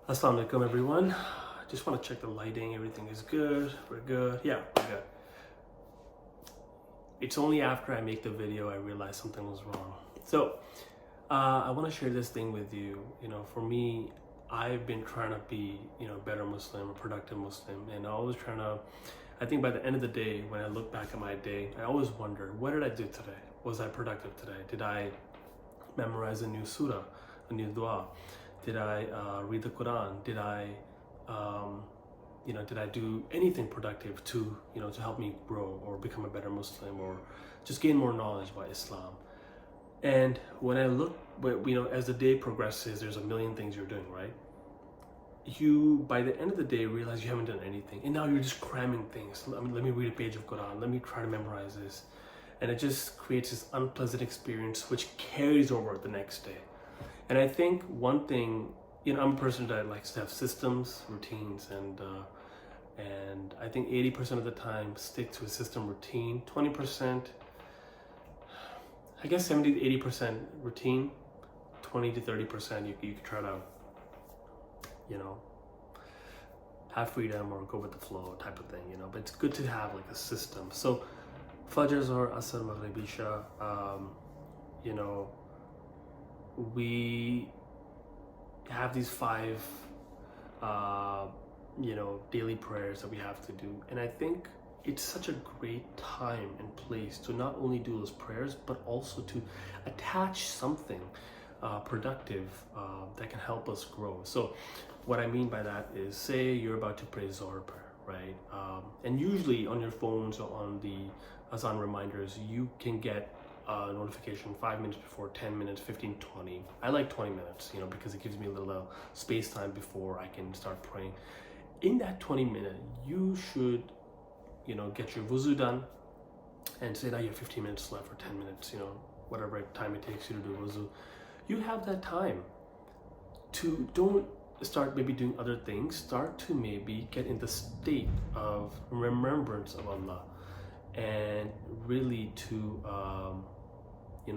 Assalamu alaikum everyone. Just want to check the lighting. Everything is good. We're good. Yeah, we're good. It's only after I make the video I realize something was wrong. So I want to share this thing with you. For me, I've been trying to be, a better Muslim, a productive Muslim, and I always trying to. I think by the end of the day, when I look back at my day, I always wonder, what did I do today? Was I productive today? Did I memorize a new surah, a new dua? Did I read the Quran? Did I, did I do anything productive to, to help me grow or become a better Muslim or just gain more knowledge about Islam? And when I look, as the day progresses, there's a million things you're doing, right? You, by the end of the day, realize you haven't done anything. And now you're just cramming things. Let me read a page of Quran. Let me try to memorize this. And it just creates this unpleasant experience which carries over the next day. And I think one thing, I'm a person that likes to have systems, routines, and I think 80% of the time stick to a system routine. 20%, I guess 70 to 80% routine, 20 to 30% you can try to, have freedom or go with the flow type of thing, but it's good to have like a system. So Fajr, Zohr, Asr, Maghrib, Isha, we have these five daily prayers that we have to do, and I think it's such a great time and place to not only do those prayers but also to attach something productive that can help us grow. So what I mean by that is, say you're about to pray Zohr prayer, right? And usually on your phones or on the Azan reminders, you can get notification 5 minutes before, 10 minutes, 15, 20. I like 20 minutes, because it gives me a little space time before I can start praying. In that 20 minute, you should, get your wuzu done and say that you have 15 minutes left or 10 minutes, whatever time it takes you to do wuzu. You have that time to don't start maybe doing other things. Start to maybe get in the state of remembrance of Allah and really to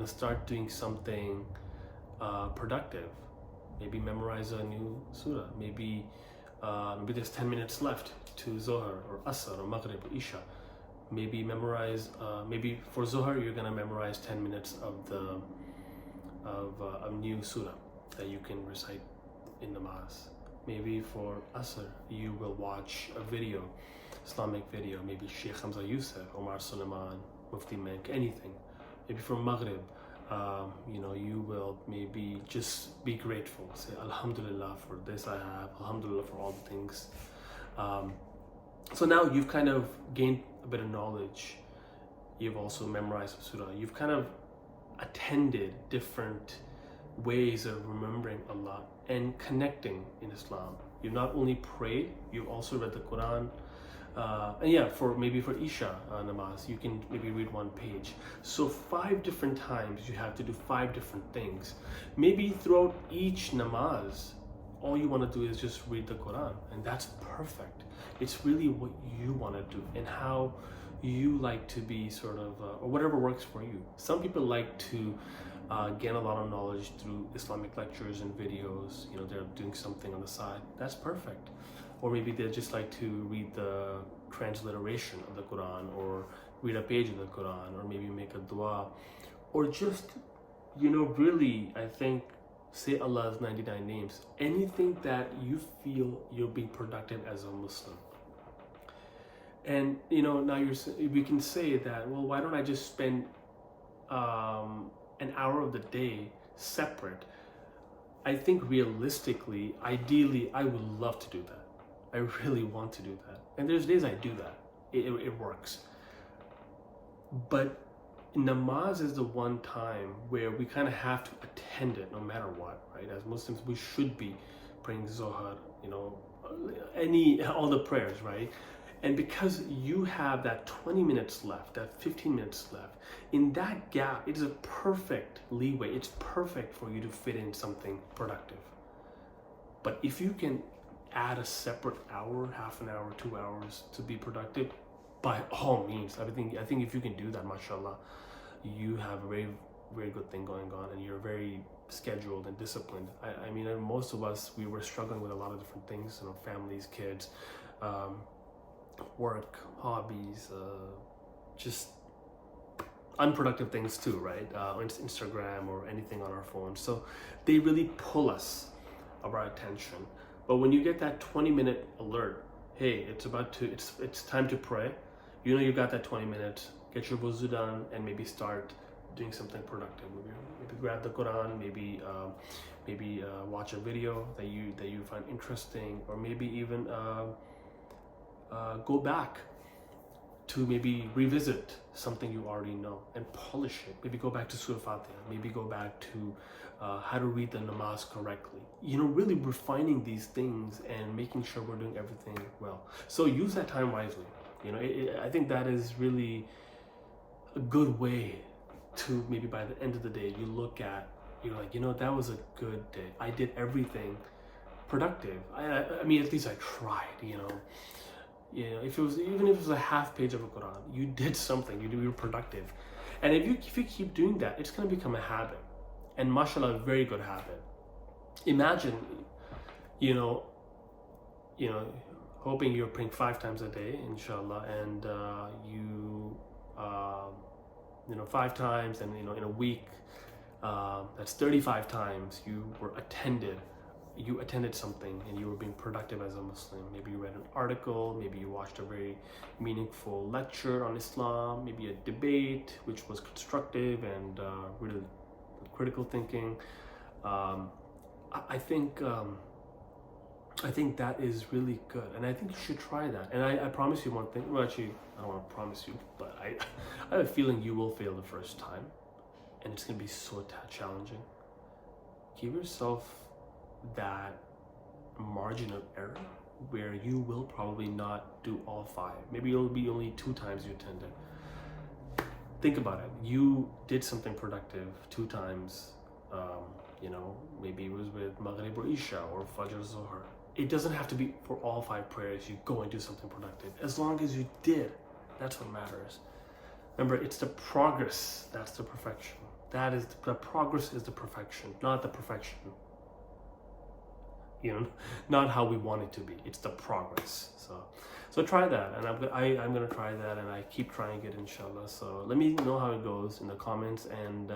start doing something productive. Maybe memorize a new surah. Maybe there's 10 minutes left to Zohar or Asr or Maghrib or Isha. Maybe memorize. Maybe for Zohar you're gonna memorize 10 minutes of a new surah that you can recite in namaz. Maybe for Asr you will watch a video, Islamic video, maybe Sheikh Hamza Yusuf, Omar Suleiman, Mufti Menk, anything. Maybe for Maghrib, you will maybe just be grateful. Say Alhamdulillah for this I have, Alhamdulillah for all the things. So now you've kind of gained a bit of knowledge. You've also memorized the surah. You've kind of attended different ways of remembering Allah and connecting in Islam. You've not only prayed, you've also read the Quran. For Isha namaz, you can maybe read one page. So 5 different times you have to do 5 different things. Maybe throughout each namaz, all you want to do is just read the Quran, and that's perfect. It's really what you want to do and how you like to be or whatever works for you. Some people like to gain a lot of knowledge through Islamic lectures and videos. They're doing something on the side. That's perfect. Or maybe they just like to read the transliteration of the Quran, or read a page of the Quran, or maybe make a dua, or just, really, I think, say Allah's 99 names. Anything that you feel you're being productive as a Muslim. And, now we can say that, well, why don't I just spend an hour of the day separate? I think realistically, ideally, I would love to do that. I really want to do that. And there's days I do that. It works. But namaz is the one time where we kind of have to attend it no matter what, right? As Muslims, we should be praying Zohar, all the prayers, right? And because you have that 20 minutes left, that 15 minutes left, in that gap, it is a perfect leeway. It's perfect for you to fit in something productive. But if you can add a separate hour, half an hour, 2 hours to be productive, by all means. I think if you can do that, mashallah, you have a very, very good thing going on, and you're a very scheduled and disciplined. I mean, most of us, we were struggling with a lot of different things, families, kids, work, hobbies, just unproductive things too, right? Instagram or anything on our phone. So they really pull us of our attention. But when you get that 20-minute alert, hey, it's time to pray. You got that 20 minutes. Get your wuzu done and maybe start doing something productive. Maybe grab the Quran. Maybe watch a video that you find interesting, or maybe even go back to maybe revisit something you already know and polish it. Maybe go back to Surah Fatiha. Maybe go back to how to read the namaz correctly. Really refining these things and making sure we're doing everything well. So use that time wisely. I think that is really a good way to, maybe by the end of the day, you're like, that was a good day. I did everything productive. I mean, at least I tried, even if it was a half page of a Quran, you did something, you were productive. And if you keep doing that, it's going to become a habit. And mashallah, a very good habit. Imagine, hoping you're praying 5 times a day, inshallah, and 5 times, and in a week, that's 35 times you attended something and you were being productive as a Muslim. Maybe you read an article, maybe you watched a very meaningful lecture on Islam, maybe a debate which was constructive and really critical thinking. I think that is really good, and I think you should try that. And I promise you one thing. Well, actually, I don't want to promise you, but I have a feeling you will fail the first time, and it's going to be so challenging. Give yourself that margin of error where you will probably not do all 5. Maybe it'll be only 2 times you attended. Think about it. You did something productive 2 times. Maybe it was with Maghrib or Isha or Fajr Zohar. It doesn't have to be for all 5 prayers you go and do something productive. As long as you did, that's what matters. Remember, it's the progress that's the perfection. The progress is the perfection, not the perfection. Not how we want it to be. It's the progress. So try that, and I'm gonna try that, and I keep trying it, inshallah. So let me know how it goes in the comments, and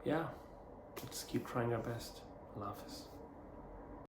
let's keep trying our best. Allah Hafiz.